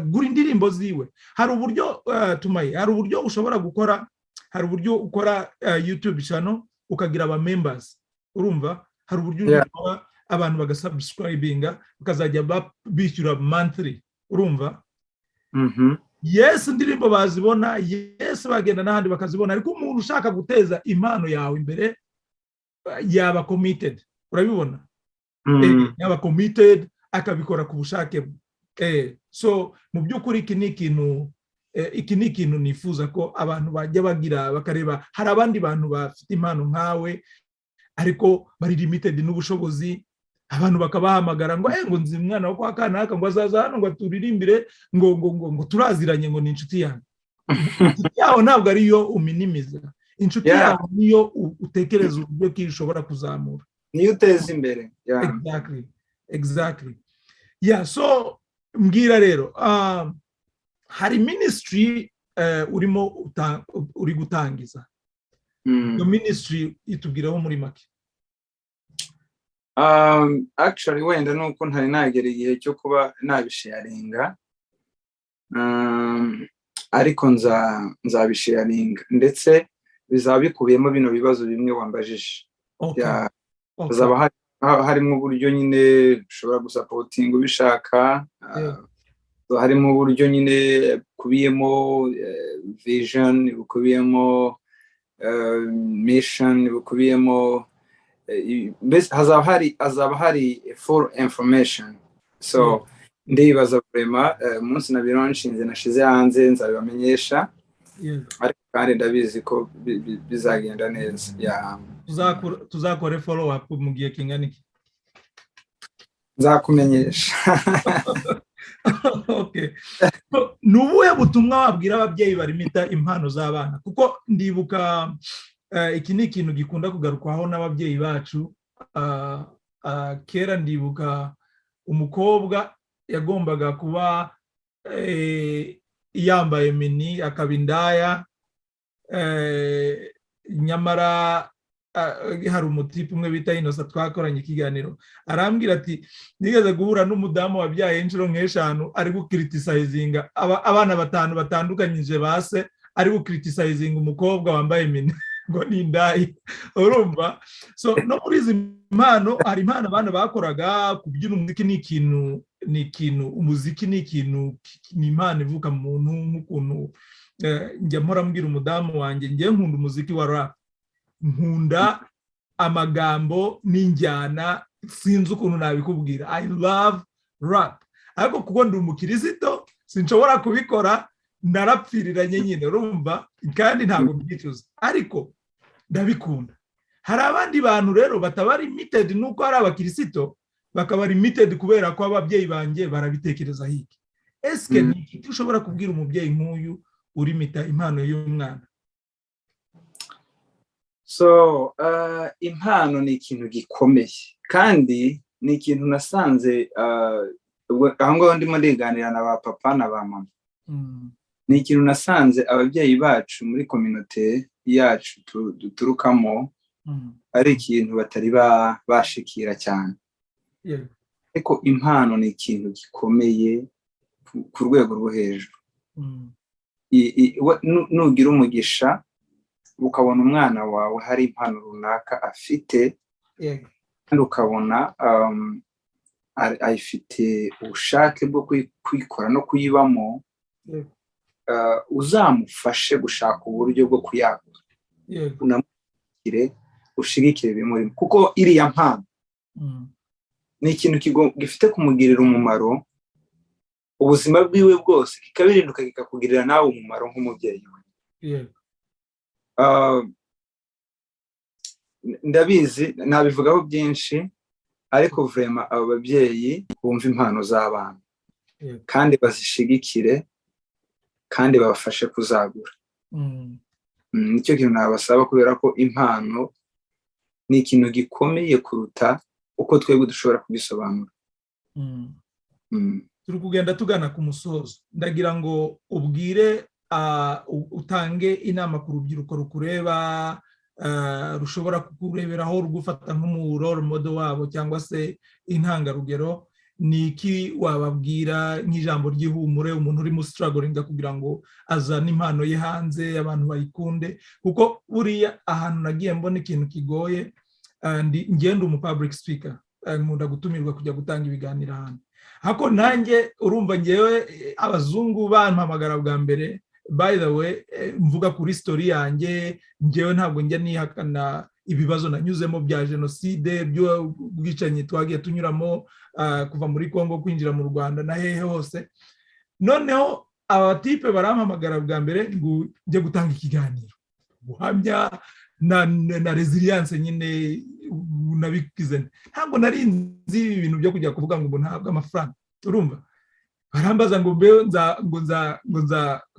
gura indirimbo ziwe. Hari uburyo tumaye, hari uburyo ushobora gukora, hari uburyo ukora YouTube channel ukagira aba members, urumva? Hari uburyo abantu bagasubscribinga bakazajya bishyura monthly, urumva? Yes, indirimbo bazibona, yes bagenda n'ahandi bakazibona, ariko umuntu ushaka guteza impano yawe imbere yaba committed, urabibona? Yaba committed akabikora ku bushake bwe. So mu by'ukuri iki ni ikintu nifuza ko abantu bajya bagira, bakareba hari abandi bantu bafite impano nkawe ariko bari limited n'ubushobozi, abantu bakabahamagara ngo ngo nzi umwana wo kwa kanaka ngo azaza hano ngo turirimbire ngo turaziranye ngo ni inshuti yanjye. Inshuti yawe ntabwo ariyo uminimiza, inshuti yawe niyo utekereza uburyo ki ushobora kuzamura, niyo uteza imbere. Exactly. So mbwira rero, hari ministry uri gutangiza. Iyo ministry itubwiraho muri make. Actually wenda nuko ntari nagera igihe cyo kuba nabisharinga, ariko nzabisharinga, ndetse bizaba bikubiyemo bino bibazo bimwe wambajije. Bizaba harimo uburyo nyine ushobora gusapotinga ubishaka, harimo uburyo nyine bukubiyemo vision, bukubiyemo mission, bukubiyemo hazaba hari full information. So ndibaza vraiment umunsi nabironshinze nashize hanze nzabibamenyesha, ariko kandi ndabizi ko bizagenda neza. Tuzakore follow up mu gihe kingana iki? Nzakumenyesha. Okay. Nubuhe butumwa wabwira ababyeyi barimita impano z'abana? Kuko ndibuka iki ni ikintu gikunda kugarukwaho n'ababyeyi bacu. Kera ndibuka umukobwa yagombaga kuba yambaye mini akaba indaya, nyamara hari umutipe umwe bita Innocent twakoranye ikiganiro, arambwira ati nigeze guhura n'umudamu wabyaye inshuro nk'eshanu ari gukriticizinga abana batanu batandukanyije base, ari gukriticizinga umukobwa wambaye mini ngo ni indaya, urumva? So no muri izi impano hari impano abana bakoraga. Kubyina umuziki ni ikintu umuziki ni ikintu, ni impano ivuka mu muntu, nk'ukuntu njya mpora mbwira umudamu wanjye, njye nkunda umuziki wa rap, nkunda amagambo n'injyana, sinzi ukuntu nabikubwira. I love rap, ariko kuko ndi umukristo sinshobora kubikora, narapfiriranye nyine urumva, kandi ntabwo mbyicuza, ariko ndabikunda. Hari abandi bantu rero bataba limited nuko ari abakristo, bakaba limited kubera ko ababyeyi banje barabitekereza hiki. Eske ni iki ushobora kubwira umubyeyi nk'uyu urimita impano y'umwana? So impano ni ikintu gikomeye, kandi ni ikintu nasanze aho ngaho ndimo ndiganira na ba papa na ba mama. Ni ikintu nasanze ababyeyi bacu muri community yacu duturukamo ari ikintu batari bashikira cyane. Ariko impano ni ikintu gikomeye ku rwego rwo hejuru. Nugira umugisha ukabona umwana wawe hari impano runaka afite, kandi ukabona ayifite ubushake bwo kwikora no kuyibamo, uzamufashe gushaka uburyo bwo kuyagura, unamukire, ushigikire bimurimo, kuko iriya mpano ni ikintu gifite kumugirira umumaro ubuzima bwiwe bwose, kikabirinduka kikakugirira nawe umumaro nk'umubyeyi we. Ndabizi nabivugaho byinshi, ariko vraiment abo babyeyi bumva impano z'abana kandi bazishigikire kandi babafashe kuzagura. Nicyo kintu nabasaba, kubera ko impano ni ikintu gikomeye kuruta uko twebwe dushobora kubisobanura. Turi kugenda tugana ku musozo, ndagira ngo ubwire utange inama ku rubyiruko rukureba, rushobora kukureberaho rugufata nk'umurole model wabo cyangwa se intangarugero. Ni iki wababwira nk'ijambo ry'ihumure, umuntu uri mu struggling kugira ngo azane impano ye hanze, abantu bayikunde? Kuko buriya ahantu nagiye mbona ikintu kigoye, ngenda umu public speaker, nkunda gutumirwa kujya gutanga ibiganiro ahantu. Hako nanjye urumva ngewe abazungu bampamagara bwa mbere, by the way, mvuga kuri story yanjye, ngewe ntabwo njya nihakana ibibazo nanyuzemo bya genocide, byo bwicanyi twagiye tunyuramo kuva muri Kongo kwinjira mu Rwanda na hehe hose. Noneho abatipe barampamagara bwa mbere ngo njye gutanga ikiganiro, guhamya na resilience nyine nabikize. Ntabwo nari nzi ibintu byo kujya kuvuga ngo ntabwo amafaranga, urumva. Barambaza ngo mbe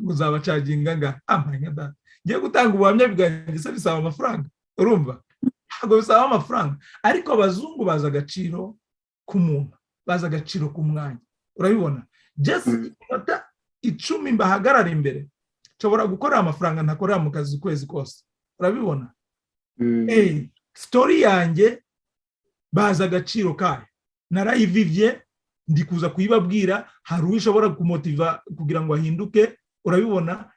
nzabacaginga nga amanya da, ngiye gutanga ubuhamya bwanjye se bisaba amafaranga, urumva. Ntabwo bisaba amafaranga, ariko abazungu baza agaciro k'umuntu, baza agaciro k'umwanya, urabibona. Just iminota 10 mbahagarara imbere, nshobora gukorera amafaranga ntakorera mu kazi kwezi kose, urabibona. Story yanjye baza agaciro kayo, narayivivye, ndi kuza kuyibabwira. Hari uwishobora kumotiva kugira ngo ahinduke, urabibona,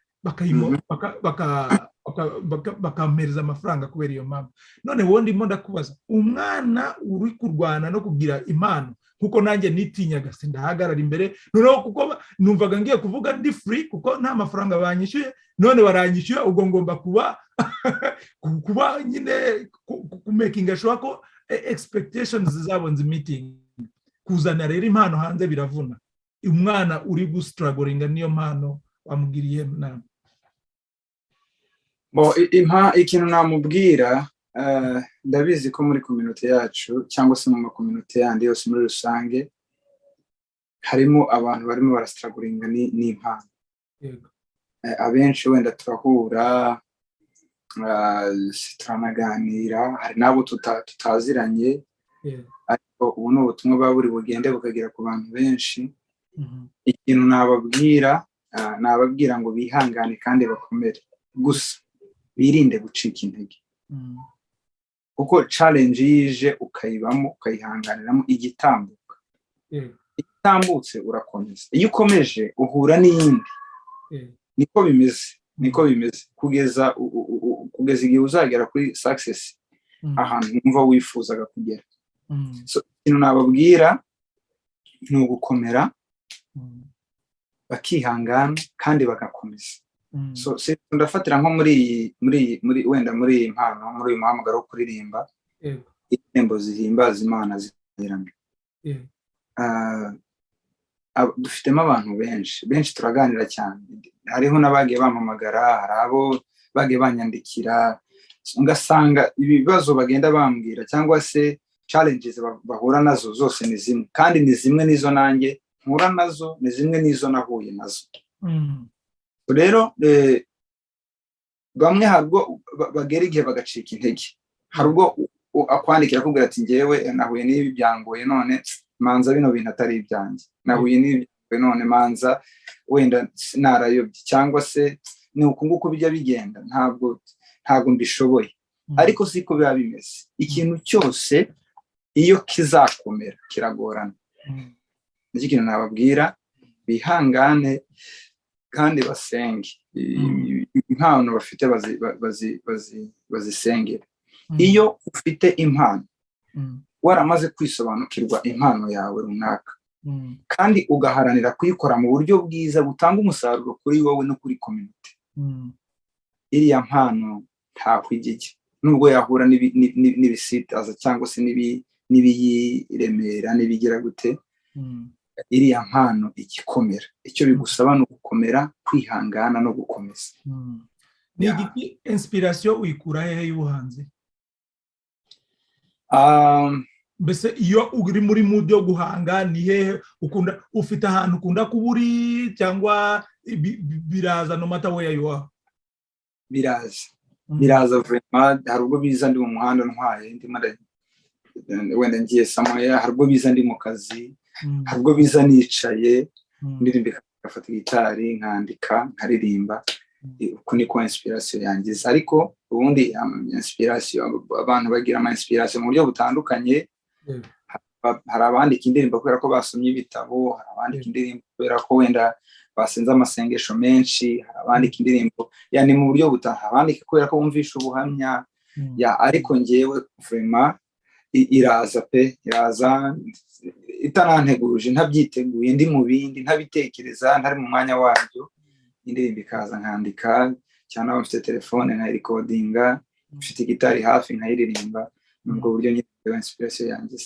bakampereza amafaranga kubera iyo mpamvu. None wowe ndimo ndakubaza, umwana uri kurwana no kugira impano, kuko nanjye nitinyaga sindahagarara imbere, noneho kuko numvaga ngiye kuvuga ndi free kuko nta mafaranga banyishyuye, none baranyishyuye, ubwo ngomba kuba nyine kumakinga sure ko expectations zabo meeting. Kuzana rero impano hanze biravuna. Umwana uri gustruggling niyo mpano wamugiriye nama? Ikintu namubwira, ndabizi ko muri community yacu cyangwa se mu community yandi yose muri rusange harimo abantu barimo barastruggling n'impano. Abenshi wenda turahura, turanaganira, hari nabo tutaziranye, ariko ubu ni ubutumwa bwa buri bugende bukagera ku bantu benshi. Ikintu nababwira ngo bihangane kandi bakomere, gusa birinde gucika intege, kuko challenge yije ukayibamo ukayihanganiramo igitambuka. Igitambutse urakomeza, iyo ukomeje uhura n'iyindi. Niko bimeze kugeza igihe uzagera kuri success, ahantu wumva wifuzaga kugera. So ikintu nababwira ni ugukomera, bakihangana kandi bagakomeza. So ndafatira nko muri wenda muri impano, muri uyu muhamagaro wo kuririmba, indirimbo zihimbaza Imana ziteranye. dufitemo abantu benshi turaganira cyane, hariho n'abagiye bampamagara, hari abo bagiye banyandikira, ugasanga ibibazo bagenda bambwira cyangwa se challenges bahura nazo zose ni zimwe, kandi ni zimwe nizo nanjye mpura nazo, ni zimwe nizo nahuye nazo. Rero bamwe harwo bagera igihe bagacika intege, harwo akwandikira akubwira ati ngewe nahuye n'ibi byangoye, none manza bino bintu atari ibyanjye, nahuye n'ibi none manza wenda narayobye, cyangwa se ni uku nguko bijya bigenda, ntabwo mbishoboye. Ariko siko biba bimeze, ikintu cyose iyo kizakomera kiragorana. Nicyo kintu nababwira, bihangane kandi basenge, impano bafite bazisengera. Iyo ufite impano, waramaze kwisobanukirwa impano yawe runaka, kandi ugaharanira kuyikora mu buryo bwiza butanga umusaruro kuri wowe no kuri community, iriya mpano ntakwigije, nubwo yahura n'ibisitaza cyangwa se n'ibiyiremera n'ibigira gute, iriya mpano igikomera. Icyo bigusaba no gukomera, kwihangana no gukomeza. Ni igiki inspiration uyikura hehe y'ubuhanzi? Mbese iyo uri muri mood yo guhanga, ni hehe ukunda, ufite ahantu ukunda kuburi cyangwa biraza no matter where you are? Biraza vraiment. Hari ubwo biza ndi mu muhanda ntwaye, wenda ngiye somewhere, hari ubwo biza ndi mu kazi, hari ubwo biza nicaye ndirimba, ngafata gitari nkandika nkaririmba. Uko niko inspiration yangiza. Ariko ubundi inspiration, abantu bagira ama inspiration mu buryo butandukanye. Hari abandika indirimbo kubera ko basomye ibitabo, hari abandika indirimbo kubera ko wenda basenze amasengesho menshi, hari abandika indirimbo yani mu buryo butaha, abandika kubera ko bumvisha ubuhamya. Ariko ngewe vraiment iraza itananteguruje, ntabyiteguye, ndi mu bindi, ntabitekereza, ntari mu mwanya wabyo, indirimbo ikaza nkandika, cyane aba mfite telefone nka recordinga, mfite gitari hafi nkayiririmba. Nubwo buryo nyine inspiration yanjye.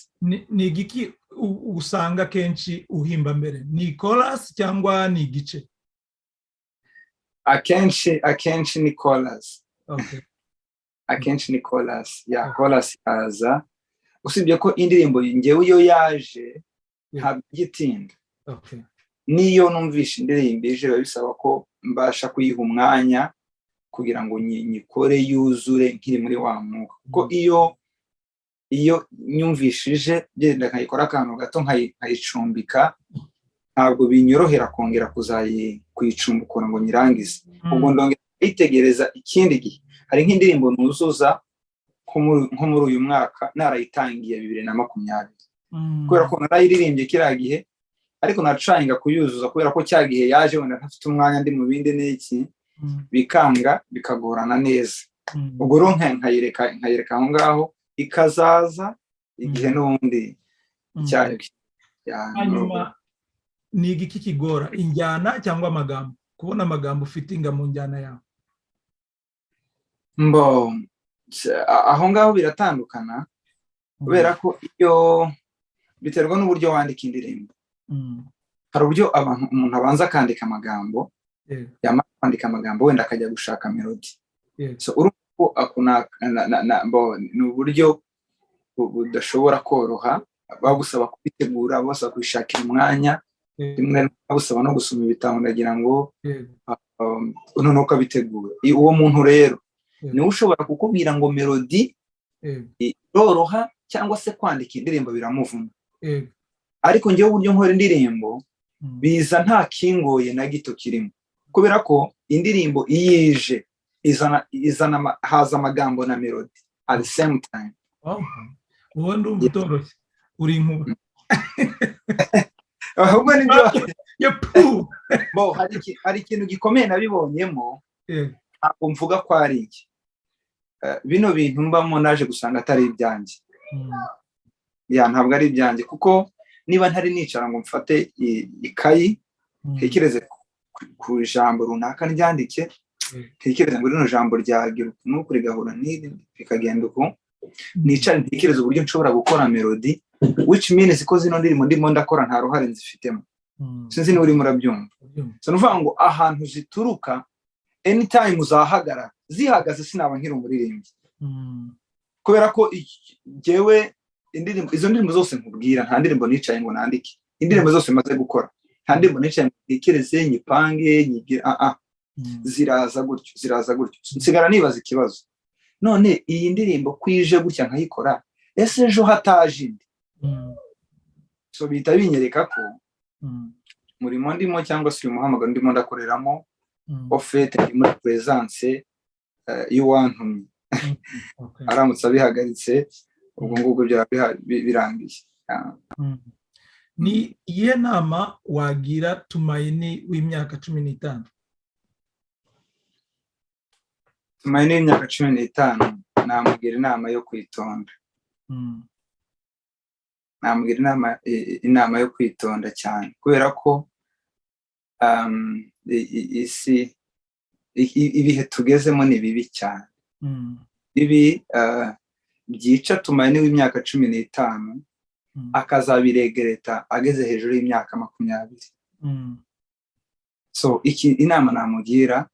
Ni igiki usanga kenshi uhimba mbere? Ni chorus cyangwa ni igice? Akenshi ni chorus. Okay. Akenshi ni chorus. Chorus aza. Usibye ko indirimbo ngewe iyo yaje ntabwo gitinda. Okay. Niyo numvisha indirimbo ije bisaba ko mbasha kuyiha umwanya kugira ngo nyikore yuzure nkiri muri wa mwuka. Kuko iyo nyumvishije genda nkayikora akantu gato nkayicumbika, ntabwo binyorohera kongera kuyicumbukura ngo nyirangize. Ubwo ndongera itegereza ikindi gihe. Hari nk'indirimbo nuzuza nko muri uyu mwaka narayitangiye 2020, kubera ko narayiririmbye kiriya gihe, ariko nacayinga kuyuzuza kubera ko cya gihe yaje wenda ntafite umwanya ndi mu bindi n'iki, bikanga bikagorana neza. Ubwo rero nkayireka aho ngaho, ikazaza igihe n'ubundi cyayo. Hanyuma ni igiki kigora, injyana cyangwa amagambo? Kubona amagambo ufite inga mu njyana yawe? Aho ngaho biratandukana, kubera ko iyo biterwa n'uburyo wandika indirimbo. Hari uburyo umuntu abanza akandika amagambo, yamara kwandika amagambo wenda akajya gushaka melody. So urumva ni uburyo budashobora koroha, bagusaba kubitegura, basaba kwishakira umwanya, rimwe bagusaba no gusoma ibitabo, ndagira ngo noneho ukabitegura. Uwo muntu rero niwe ushobora kukubwira ngo melody iroroha cyangwa se kwandika indirimbo biramuvuna. Ariko njyewe uburyo nkora indirimbo biza nta kingoye na gito kirimo, kubera ko indirimbo iyije izana haza amagambo na melody at the same time. Uwo ndumva utoroshye, uri inkuru. Ahubwo hari ikintu gikomeye nabibonyemo, ntabwo mvuga ko ari iki. Bino bintu mbamo naje gusanga atari ibyanjye. Ntabwo ari ibyanjye, kuko niba ntari nicara ngo mfate ikayi ntekereze ku ijambo runaka ryandike, ntekereze ngo rino jambo ryagira nuko rigahura n'iri bikagenda uko, nicare ntekereze uburyo nshobora gukora melody, which means ko zino ndimo ndakora nta ruhare nzifitemo. sinzi niba urimo urabyumva. So nuvuga ngo ahantu zituruka anytime uzahagara zihagaze sinaba nkiri umuririmbyi, kubera ko jewe izo ndirimbo zose nkubwira nta ndirimbo nicaye ngo nandike. Indirimbo zose maze gukora nta ndirimbo nicaye ngo ntekereze nyipange nyigira ziraza gutyo nsigara nibaza ikibazo, none iyi ndirimbo kwije gutya nkayikora ese ejo hataje indi. So bihita binyereka ko murimo ndimo cyangwa se umuhamagaro ndimo ndakoreramo ofete muri presence y'uwantumye aramutse abihagaritse ubwo ngubwo byaba birangiye. Ni iyihe nama wagira Tumaini w'imyaka 15? Tumaini w'imyaka 15 namugira inama yo kwitonda. Namugira inama yo kwitonda cyane, kubera ko isi ibihe tugezemo ni bibi cyane. Ibi byica Tumaini w'imyaka 15 akazabiregereta ageze hejuru y'imyaka 20. So inama namugira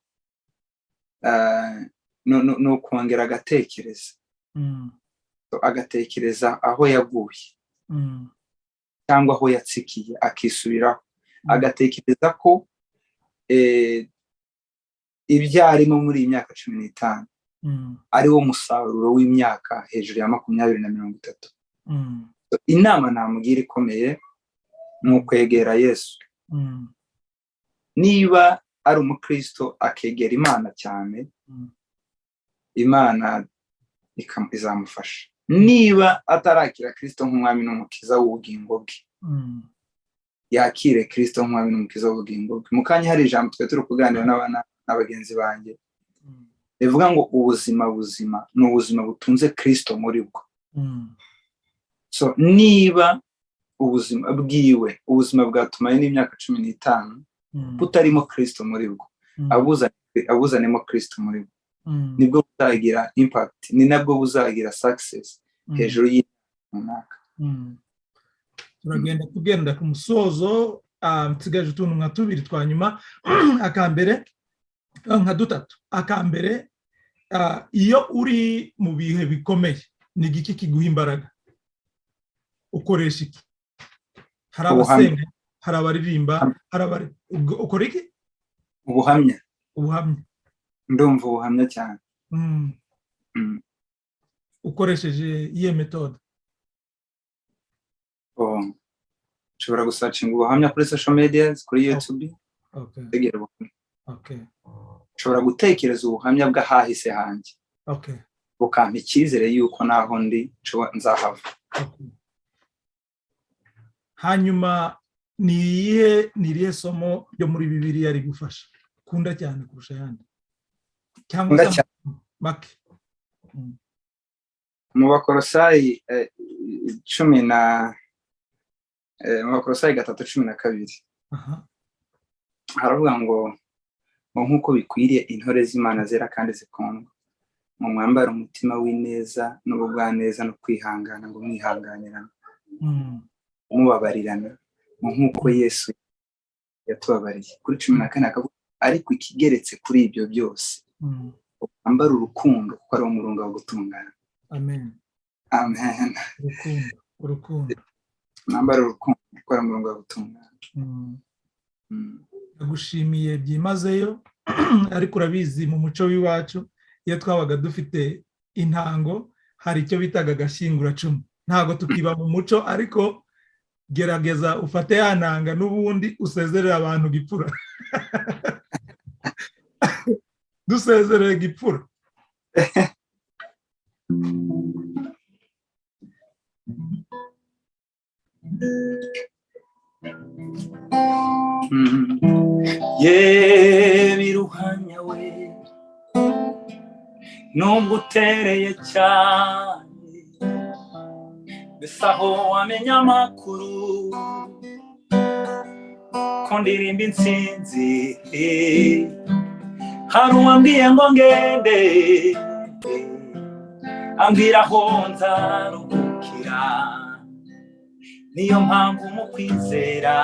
no kongera agatekereza, agatekereza aho yaguye cyangwa aho yatsikiye akisubiraho, agatekereza ko ibyarimo muri iyi myaka 15 ari wo musaruro w'imyaka hejuru ya 20 na 30. Inama namugira ikomeye ni ukwegera Yesu. Niba ari umukristo akegera Imana cyane, Imana izamufasha. Niba atarakira Kristo nk'umwami n'umukiza w'ubugingo bwe, yakire Kristo nk'umwami n'umukiza w'ubugingo bwe. Mukanya hari ijambo turi kuganira n'abagenzi banjye bivuga ngo ubuzima ni ubuzima butunze Kristo muri bwo. So niba ubuzima bwiwe, ubuzima bwa Tumaini n'imyaka 15 butarimo Kristo muri bwo, abuzanemo Kristo muri bwo, nibwo buzagira impact, ni nabwo buzagira success hejuru y'imyaka. Turagenda ku musozo, nsigaje utuntu nka 2 twanyuma. Akambere nka 3. Akambere, iyo uri mu bihe bikomeye ni igiki kiguha imbaraga? Ukoresha iki? Hari abasenga, hari abaririmba, hari ukora iki? Ubuhamya. Ndumva ubuhamya cyane. Ukoresheje iyihe metode? Ushobora gusearchinga ubuhamya kuri social media, kuri YouTube. Ushobora gutekereza ubuhamya bw'ahahise hanjye, bukampa icyizere yuko naho ndi nzahava. Hanyuma ni irihe somo ryo muri Bibiliya rigufasha kunda cyane kurusha yandi? Cyangwa make? Mu Bakolosayi 3:12 haravuga ngo nk'uko bikwiriye intore z'Imana zera kandi zikundwa, mu mwambaro umutima w'ineza n'ubugwaneza no kwihangana ngo mwihanganirana, mubabarirana nk'uko Yesu yatubabariye. Kuri 14 akavuga ariko ikigeretse kuri ibyo byose mwambaro urukundo kuko ari umurongo wo gutungana. Amen. Urukundo. Mwambaro urukundo kuko ari umurongo wo gutungana. Nagushimiye byimazeyo, ariko urabizi mu muco w'iwacu iyo twabaga dufite intango hari icyo bitaga agashinguracumu. Ntago tukiba mu muco, ariko gerageza ufate yananga n'ubundi usezerera abantu gipfura. Dusezerere gipfura. Biruhanya we nubwo utereye cyane, mbese aho wamenya amakuru ko ndirimba intsinzi, hari uwambwiye ngo ngende ambwira aho nzaruhukira, niyo mpamvu mu kwizera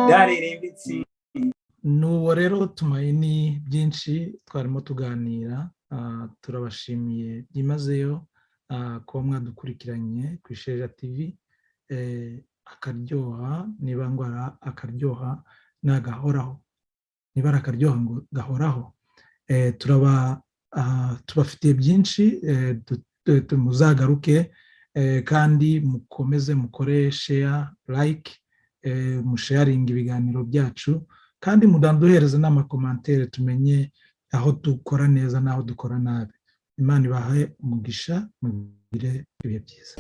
daririmbitsi. Nuwo rero Tumaini byinshi twarimo tuganira, turabashimiye byimazeyo kuba mwadukurikiranye ku Isheja TV. Akaryoha niba ngwara akaryoha nagahoraho, niba akaryoha ngo gahoraho. Tubafitiye byinshi, muzagaruke kandi mukomeze mukore share, like, musharinga ibiganiro byacu kandi mudanduhereze n'amakomantere tumenye aho dukora neza n'aho dukora nabi. Imana ibahe umugisha, mugire ibihe byiza.